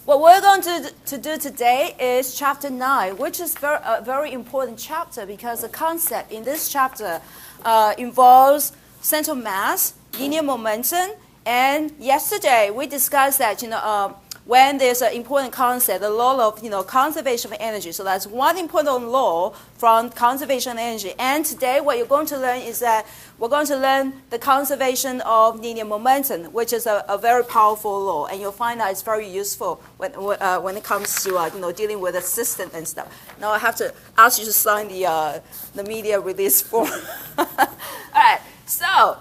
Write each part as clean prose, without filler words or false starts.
What we're going to do today is chapter 9, which is a very important chapter because the concept in this chapter involves central mass, linear momentum, and yesterday we discussed that when there's an important concept, the law of conservation of energy. So that's one important law from conservation of energy. And today what you're going to learn is that we're going to learn the conservation of linear momentum, which is a very powerful law, and you'll find that it's very useful when it comes to dealing with a system and stuff. Now I have to ask you to sign the media release form. All right, so.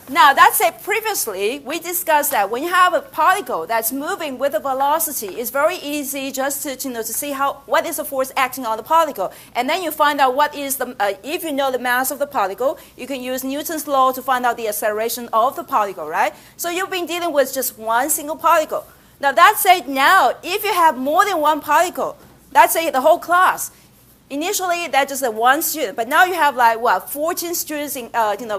Now, that said, previously, we discussed that when you have a particle that's moving with a velocity, it's very easy just to see what is the force acting on the particle. And then you find out what is if you know the mass of the particle, you can use Newton's law to find out the acceleration of the particle, right? So you've been dealing with just one single particle. Now, that said, now, if you have more than one particle, let's say the whole class, initially, that's just one student, but now you have 14 students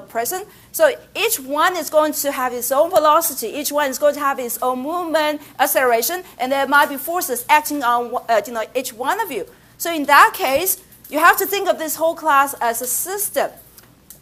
present. So each one is going to have its own velocity. Each one is going to have its own movement, acceleration, and there might be forces acting on each one of you. So in that case, you have to think of this whole class as a system,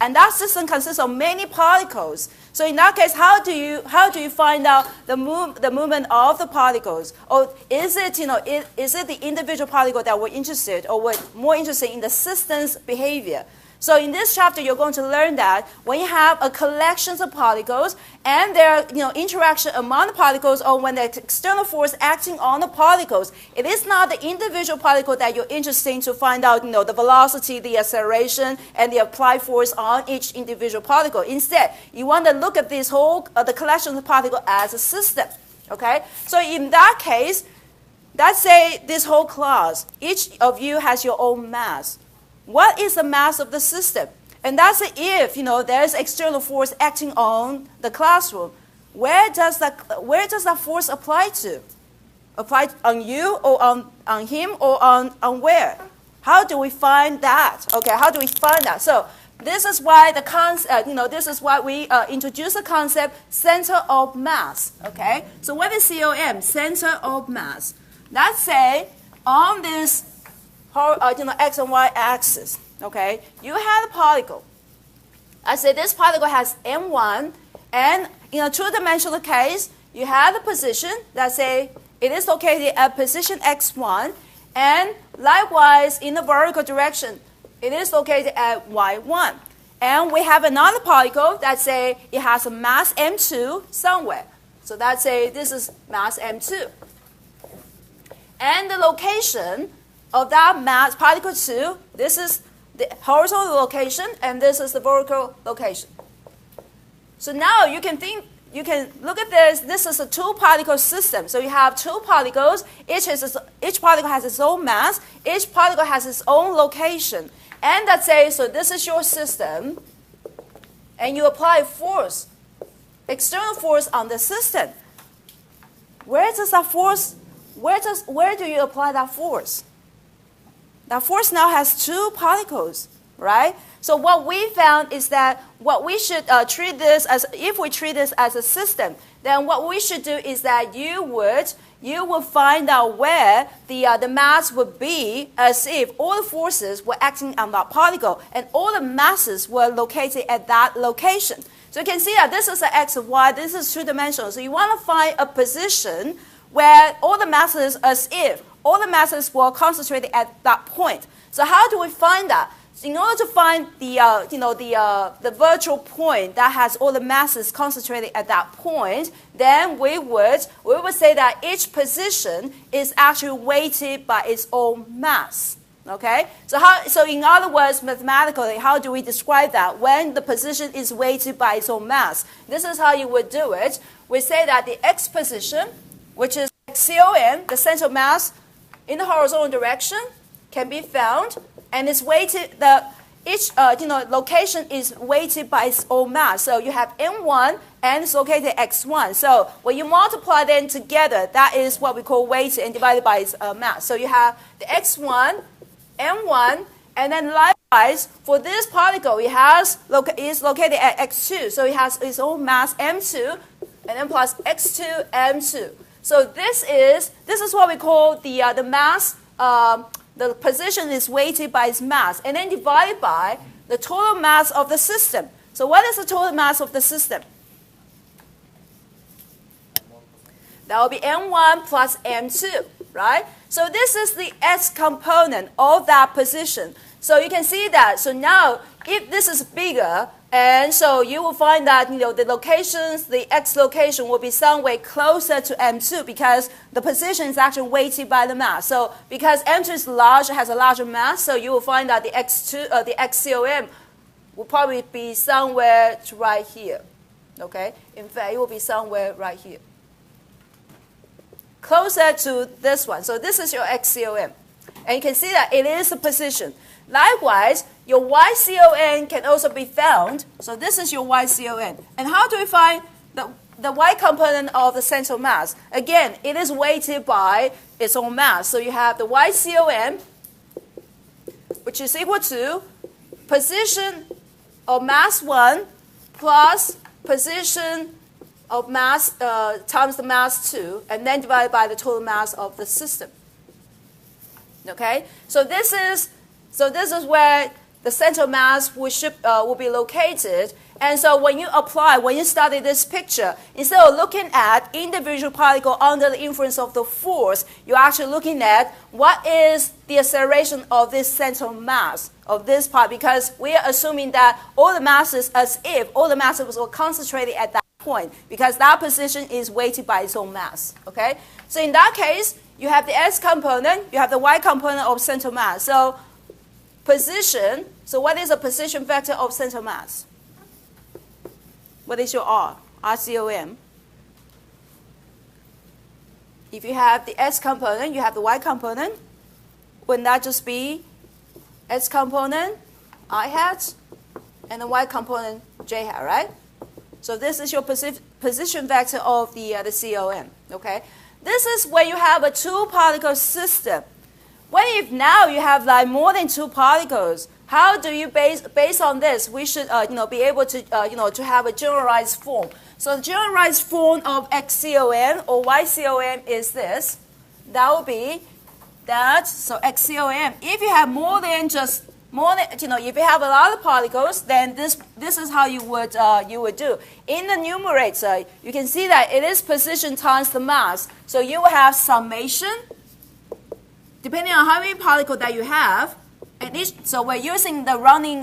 and that system consists of many particles. So in that case, how do you find out the movement of the particles? Or is it is it the individual particle that we're interested, or we're more interested in the system's behavior? So in this chapter, you're going to learn that when you have a collection of particles and there interaction among the particles, or when there's external force acting on the particles, it is not the individual particle that you're interested in to find out the velocity, the acceleration, and the applied force on each individual particle. Instead, you want to look at this whole the collection of particles as a system. Okay. So in that case, let's say this whole class, each of you has your own mass. What is the mass of the system? And that's if there's external force acting on the classroom. Where does that force apply to? Apply on you, or on him, or on where? How do we find that? Okay, how do we find that? So this is why this is why we introduce the concept center of mass. Okay, so what is COM? Center of mass. Let's say on this x and y axis, okay, you have a particle. I say this particle has m1, and in a two-dimensional case, you have the position. Let's say it is located at position x1, and likewise in the vertical direction, it is located at y1. And we have another particle that say it has a mass m2 somewhere. So let's say this is mass m2, and the location of that mass, particle 2, this is the horizontal location, and this is the vertical location. So now you can look at this. This is a two-particle system. So you have two particles. Each particle has its own mass. Each particle has its own location. And let's say, so this is your system, and you apply force, external force on the system. Where does that force? Where do you apply that force? That force now has two particles, right? So what we found is that what we should treat this as, if we treat this as a system, then what we should do is that you would find out where the mass would be as if all the forces were acting on that particle, and all the masses were located at that location. So you can see that this is an x and y, this is two-dimensional. So you want to find a position where all the masses, as if all the masses were concentrated at that point. So how do we find that? So in order to find the virtual point that has all the masses concentrated at that point, then we would say that each position is actually weighted by its own mass. Okay? So in other words, mathematically, how do we describe that? When the position is weighted by its own mass, this is how you would do it. We say that the x position, which is COM, the central mass, in the horizontal direction, can be found, and it's weighted. Each location is weighted by its own mass. So you have m1, and it's located at x1. So when you multiply them together, that is what we call weighted and divided by its mass. So you have the x1, m1, and then likewise for this particle, it is located at x2. So it has its own mass m2, and then plus x2, m2. So this is what we call the mass. The position is weighted by its mass, and then divided by the total mass of the system. So what is the total mass of the system? That will be m1 plus m2, right? So this is the x component of that position. So you can see that. So now, if this is bigger, and so you will find that the locations, the x location will be somewhere closer to m2 because the position is actually weighted by the mass. So because m2 is large, has a larger mass, so you will find that the xcom will probably be somewhere right here. Okay, in fact, it will be somewhere right here, closer to this one. So this is your xcom, and you can see that it is a position. Likewise, your YCON can also be found. So this is your YCON. And how do we find the Y component of the central mass? Again, it is weighted by its own mass. So you have the YCON, which is equal to position of mass 1 plus position of mass times the mass 2, and then divided by the total mass of the system. Okay? So this is where the central mass will be located. And so when you study this picture, instead of looking at individual particle under the influence of the force, you're actually looking at what is the acceleration of this central mass of this part, because we are assuming that all the masses, as if all the masses were concentrated at that point, because that position is weighted by its own mass. Okay? So in that case, you have the S component, you have the Y component of central mass. So position, so what is a position vector of central mass? What is your R? RCOM. If you have the S component, you have the Y component. Wouldn't that just be S component, I hat, and the Y component, J hat, right? So this is your position vector of the COM, okay? This is where you have a two-particle system. What if now you have like more than two particles? How do you based on this? We should be able to to have a generalized form. So the generalized form of XCOM or YCOM is this. That will be that. So XCOM. If you have if you have a lot of particles, then this is how you would do. In the numerator, you can see that it is position times the mass. So you will have summation, depending on how many particles that you have. And so we're using the running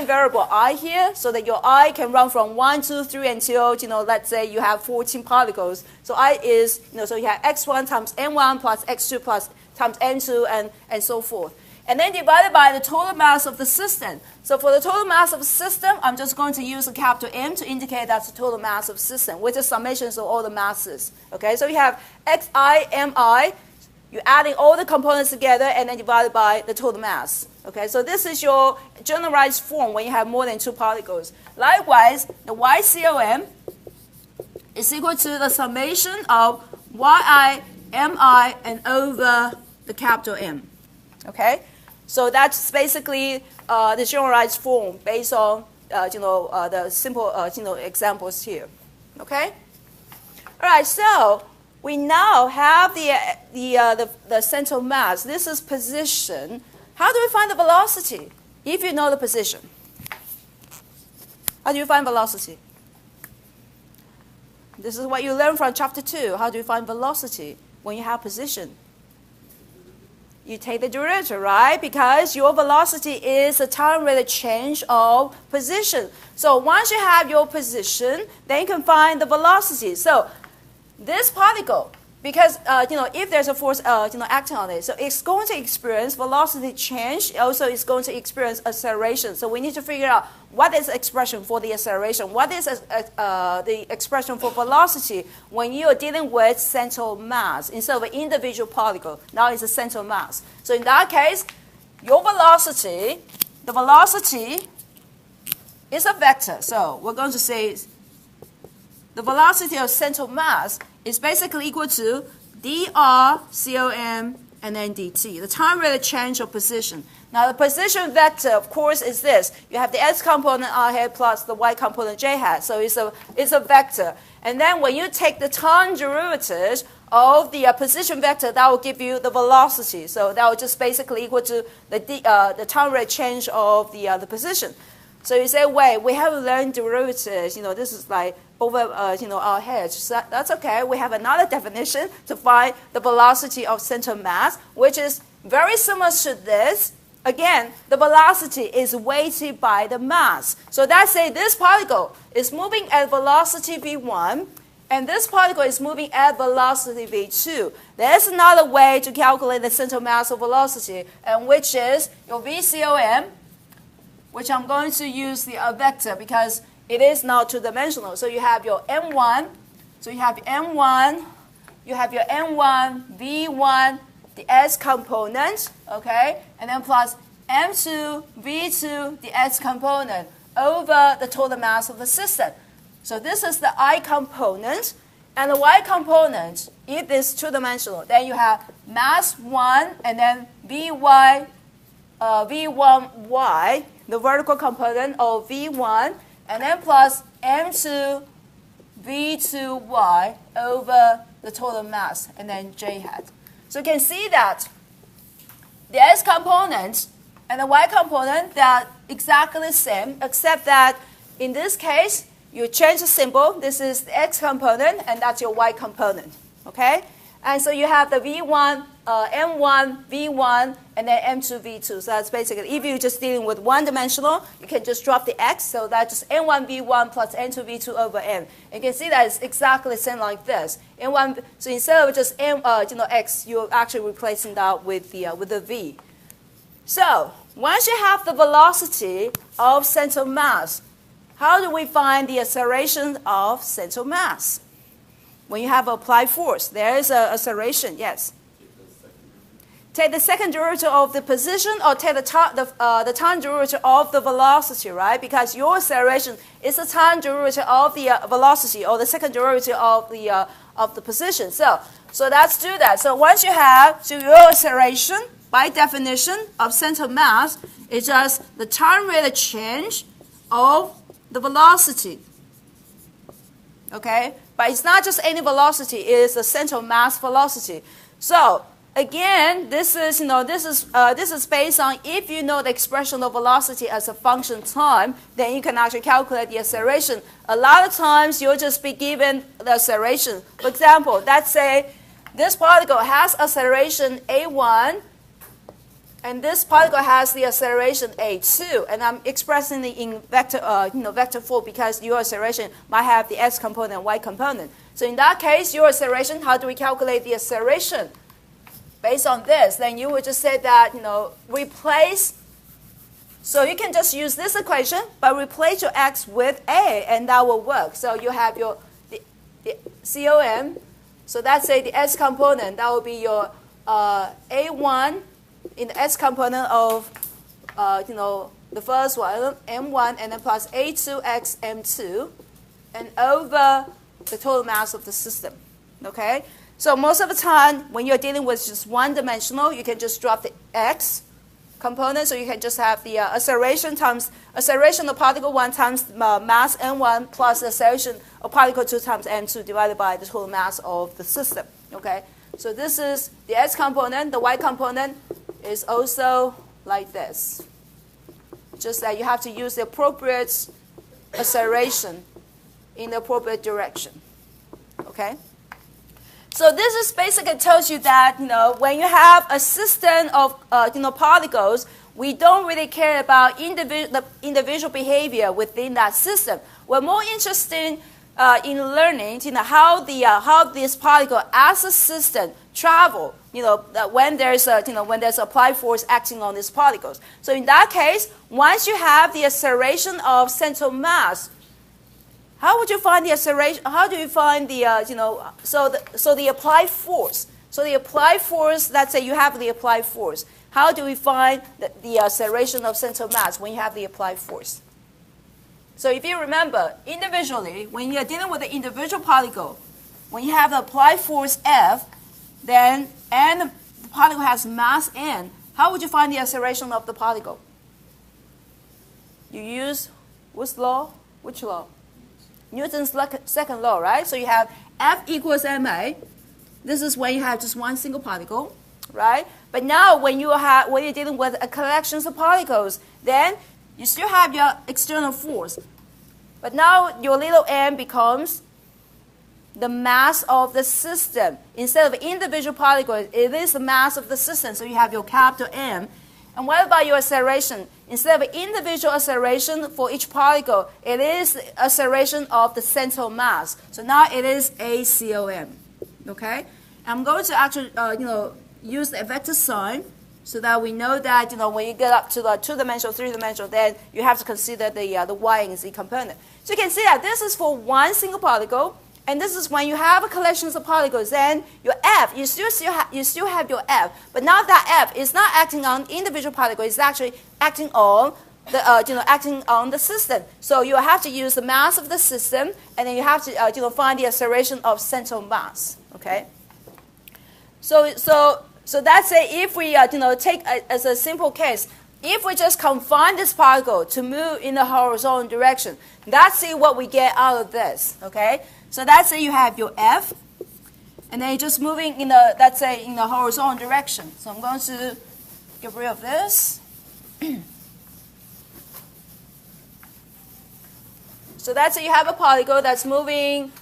variable I here, so that your I can run from 1, 2, 3 until let's say you have 14 particles. So I is so you have x1 times n1 plus x2 plus times n2 and so forth. And then divided by the total mass of the system. So for the total mass of the system, I'm just going to use a capital M to indicate that's the total mass of the system, which is summations of all the masses. Okay, so you have xi, mi. You're adding all the components together and then divided by the total mass. Okay, so this is your generalized form when you have more than two particles. Likewise, the YCOM is equal to the summation of yi, mi, and over the capital M. Okay, so that's basically the generalized form based on the simple examples here. Okay, all right, so we now have the central mass. This is position. How do we find the velocity if you know the position? How do you find velocity? This is what you learned from chapter 2. How do you find velocity when you have position? You take the derivative, right? Because your velocity is the time rate of change of position. So once you have your position, then you can find the velocity. So this particle, because if there's a force acting on it, so it's going to experience velocity change. Also, it's going to experience acceleration. So we need to figure out what is the expression for the acceleration, what is the expression for velocity when you are dealing with central mass instead of an individual particle. Now it's a central mass. So in that case, your velocity, the velocity is a vector. So we're going to say the velocity of central mass is basically equal to dr COM and then dt, the time-related change of position. Now, the position vector, of course, is this. You have the x component r hat plus the y component j hat. So it's a vector. And then when you take the time derivative of the position vector, that will give you the velocity. So that will just basically equal to the time-related change of the position. So you say, wait, we haven't learned derivatives. This is like over our heads. So that's okay. We have another definition to find the velocity of center mass, which is very similar to this. Again, the velocity is weighted by the mass. So let's say this particle is moving at velocity v1, and this particle is moving at velocity v2. There's another way to calculate the center mass of velocity, and which is your VCOM, which I'm going to use the vector because it is now two-dimensional. So you have your m1, so you have m1, you have your m1, v1, the s component, okay, and then plus m2, v2, the s component over the total mass of the system. So this is the I component, and the y component, if it's two-dimensional, then you have mass 1 and then v1y, the vertical component of v1, and then plus m2, v2y over the total mass, and then j hat. So you can see that the s component and the y component, they are exactly the same, except that in this case, you change the symbol. This is the x component, and that's your y component, okay? And so you have the v1, m1, v1, and then m2, v2. So that's basically, if you're just dealing with one-dimensional, you can just drop the x. So that's just m1, v1 plus n2, v2 over n. You can see that it's exactly the same like this. M1, so instead of just x, you're actually replacing that with the v. So once you have the velocity of center mass, how do we find the acceleration of center mass? When you have applied force, there is an acceleration, yes. Take the second derivative of the position, or take the time derivative of the velocity, right? Because your acceleration is the time derivative of the velocity, or the second derivative of the position. So let's do that. So once you have your acceleration, by definition of center mass, it's just the time rate of change of the velocity. Okay? But it's not just any velocity, it is the center mass velocity. So again, this is based on, if you know the expression of velocity as a function time, then you can actually calculate the acceleration. A lot of times you'll just be given the acceleration. For example, let's say this particle has acceleration a1, and this particle has the acceleration a2, and I'm expressing it in vector form because your acceleration might have the x component and y component. So in that case, your acceleration, how do we calculate the acceleration? Based on this, then you would just say that, replace. So you can just use this equation, but replace your x with a, and that will work. So you have the COM. So let's say the s component, that will be your a1 in the s component of, the first one, m1, and then plus a2x m2, and over the total mass of the system, okay? So most of the time, when you're dealing with just one-dimensional, you can just drop the x component, so you can just have the acceleration of particle 1 times mass m1 plus acceleration of particle 2 times m2 divided by the total mass of the system, okay? So this is the x component. The y component is also like this. Just that you have to use the appropriate acceleration in the appropriate direction, okay? So this is basically tells you that, when you have a system of, particles, we don't really care about the individual behavior within that system. We're more interested in learning, how this particle as a system travel, when there's applied force acting on these particles. So in that case, once you have the acceleration of central mass, how would you find the acceleration? How do you find the, so the applied force? So the applied force, let's say you have the applied force. How do we find the acceleration of central mass when you have the applied force? So if you remember, individually, when you're dealing with the individual particle, when you have the applied force F, then and the particle has mass n, how would you find the acceleration of the particle? You use which law? Which law? Newton's second law, right? So you have F equals ma. This is when you have just one single particle, right? But now when you're dealing with a collection of particles, then you still have your external force. But now your little m becomes the mass of the system. Instead of individual particles, it is the mass of the system. So you have your capital M. And what about your acceleration? Instead of individual acceleration for each particle, it is the acceleration of the central mass. So now it is ACOM. Okay? I'm going to actually use the vector sign so that we know that when you get up to the two-dimensional, three-dimensional, then you have to consider the y and z component. So you can see that this is for one single particle. And this is when you have a collection of particles, then your F, you still have your F. But now that F is not acting on individual particles, it's actually acting on the system. So you have to use the mass of the system, and then you have to find the acceleration of central mass. Okay. So that's it. If we take as a simple case, if we just confine this particle to move in the horizontal direction, let's see what we get out of this. Okay. So let's say you have your F, and then you're just moving in the, let's say, in the horizontal direction. So I'm going to get rid of this. So let's say you have a particle that's moving,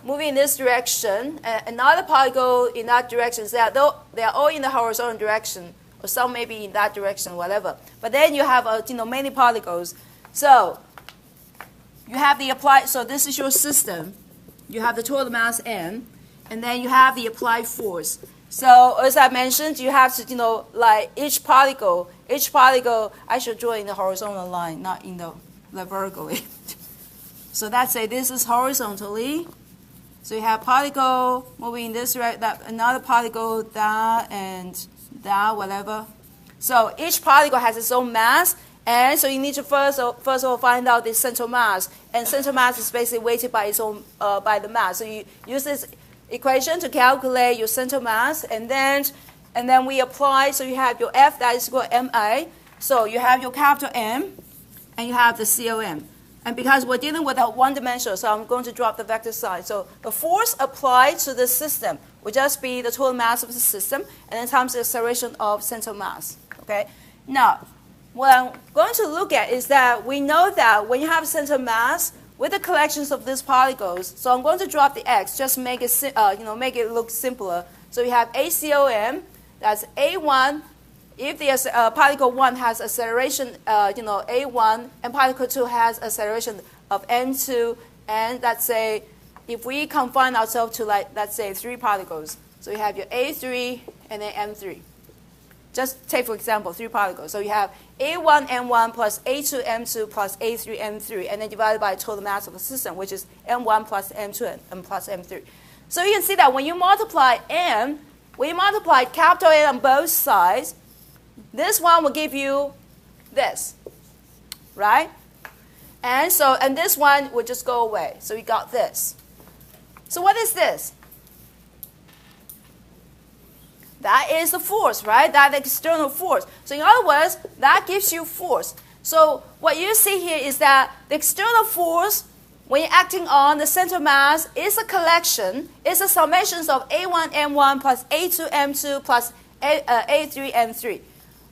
moving in this direction, and another particle in that direction. So they are all in the horizontal direction, or some maybe in that direction, whatever. But then you have many particles. So you have the applied, so this is your system. You have the total mass n, and then you have the applied force. So as I mentioned, you have to, like each particle, I should draw in the horizontal line, not in the vertically. So let's say this is horizontally. So you have particle moving in this direction, another particle, that, and that, whatever. So each particle has its own mass. And so you need to first of all find out the central mass, and central mass is basically weighted by its own by the mass. So you use this equation to calculate your central mass, and then we apply. So you have your F that is equal to ma. So you have your capital M, and you have the COM. And because we're dealing with a one-dimensional, so I'm going to drop the vector sign. So the force applied to the system will just be the total mass of the system, and then times the acceleration of central mass. Okay. Now, what I'm going to look at is that we know that when you have central mass with the collections of these particles, so I'm going to drop the x, just make it make it look simpler. So we have ACOM, that's A1. If the particle 1 has acceleration, A1, and particle 2 has acceleration of M2, and let's say if we confine ourselves to let's say 3 particles, so you have your A3 and then M3. Just take, for example, 3 particles. So you have A1, M1 plus A2, M2 plus A3, M3, and then divided by the total mass of the system, which is M1 plus M2 and plus M3. So you can see that when you multiply M, when you multiply capital N on both sides, this one will give you this, right? And this one will just go away. So we got this. So what is this? That is the force, right? That external force. So in other words, that gives you force. So what you see here is that the external force, when you're acting on the central mass, is a collection, is a summation of A1, M1 plus A2, M2 plus A3, M3.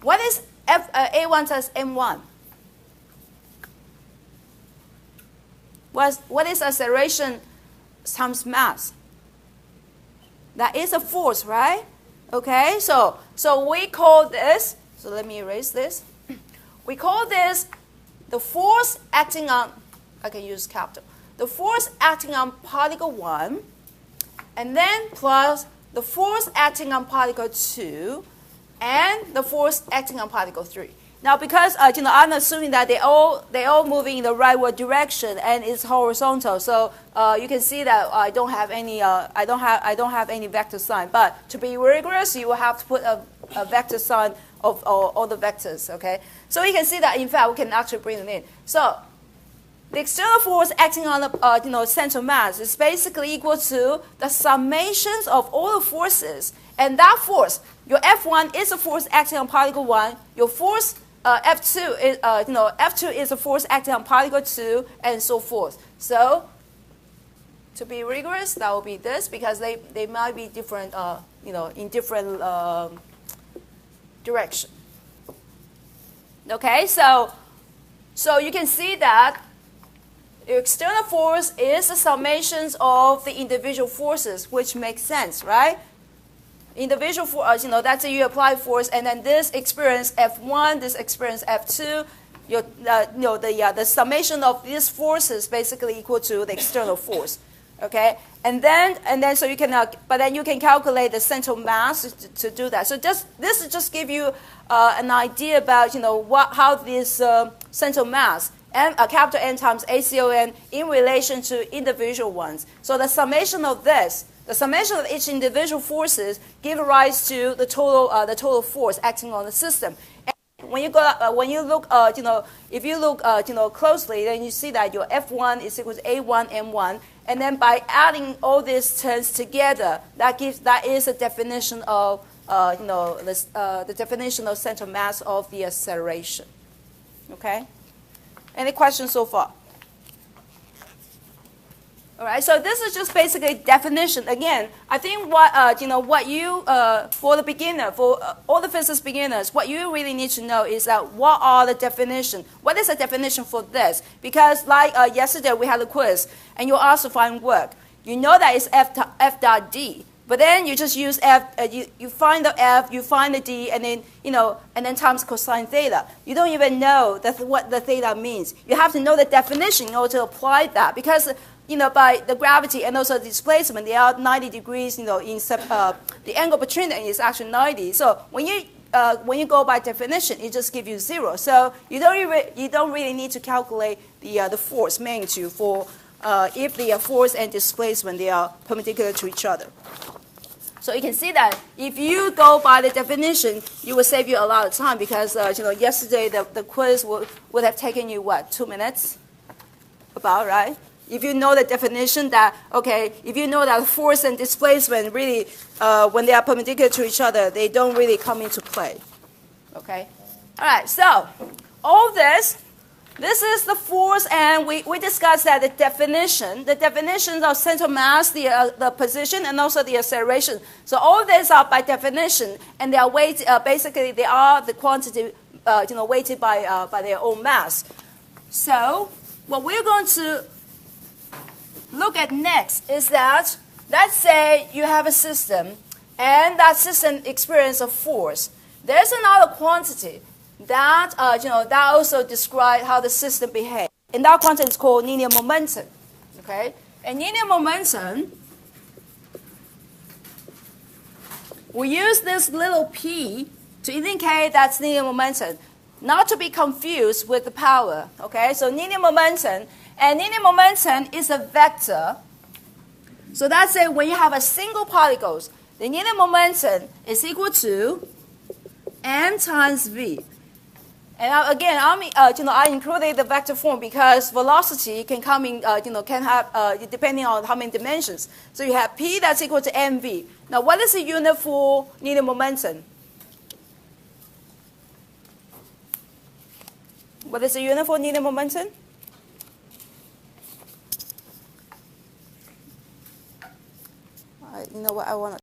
What is A1 times M1? What is acceleration times mass? That is a force, right? Okay, so we call this, so let me erase this. We call this the force acting on, I can use capital, the force acting on particle 1, and then plus the force acting on particle 2, and the force acting on particle 3. Now, because I'm assuming that they all moving in the rightward direction and it's horizontal, so you can see that I don't have any vector sign. But to be rigorous, you will have to put a vector sign of all the vectors. Okay, so you can see that in fact we can actually bring them in. So the external force acting on the center of mass is basically equal to the summations of all the forces, and that force, your F1 is a force acting on particle 1, your force F2 is F2 is a force acting on particle 2, and so forth. So to be rigorous, that will be this, because they might be different, in different direction. Okay, so you can see that the external force is the summations of the individual forces, which makes sense, right? Individual force, that's you apply force, and then this experience F1, this experience F2, the summation of these forces basically equal to the external force. Okay, and then so you can, but then you can calculate the central mass to do that. So this is just give you an idea about how this central mass and capital N times ACON in relation to individual ones. So the summation of this, the summation of each individual forces give rise to the total force acting on the system. When you look, if you look, closely, then you see that your F1 is equal to A1 M1, and then by adding all these terms together, that is a definition of, the definition of central mass of the acceleration. Okay. Any questions so far? All right, so this is just basically definition. Again, I think what you for the beginner, for all the physics beginners, what you really need to know is that what are the definition? What is the definition for this? Because like yesterday we had a quiz, and you asked to find work. You know that it's F dot D, but then you just use F. You find the F, you find the D, and then and then times cosine theta. You don't even know what the theta means. You have to know the definition in order to apply that, because by the gravity and also the displacement, they are 90 degrees. The angle between them is actually 90. So when you go by definition, it just gives you 0. So you don't really need to calculate the force magnitude for if the force and displacement they are perpendicular to each other. So you can see that if you go by the definition, you will save you a lot of time, because yesterday the quiz would have taken you what, 2 minutes, about, right? If you know the definition that, okay, if you know that force and displacement really, when they are perpendicular to each other, they don't really come into play. Okay? All right, so all this is the force, and we discussed that the definitions of central mass, the position, and also the acceleration. So all these are by definition, and they are weighted, basically they are the quantity, weighted by their own mass. So what we're going to look at next is that, let's say you have a system, and that system experiences a force. There's another quantity that that also describes how the system behaves, and that quantity is called linear momentum. Okay, and linear momentum, we use this little p to indicate that's linear momentum, not to be confused with the power. Okay, so linear momentum. And linear momentum is a vector. So that's it. When you have a single particles, the linear momentum is equal to m times v. And again, I included the vector form because velocity can come in, can have depending on how many dimensions. So you have p that's equal to mv. Now, what is the unit for linear momentum? What is the unit for linear momentum? You know what I want to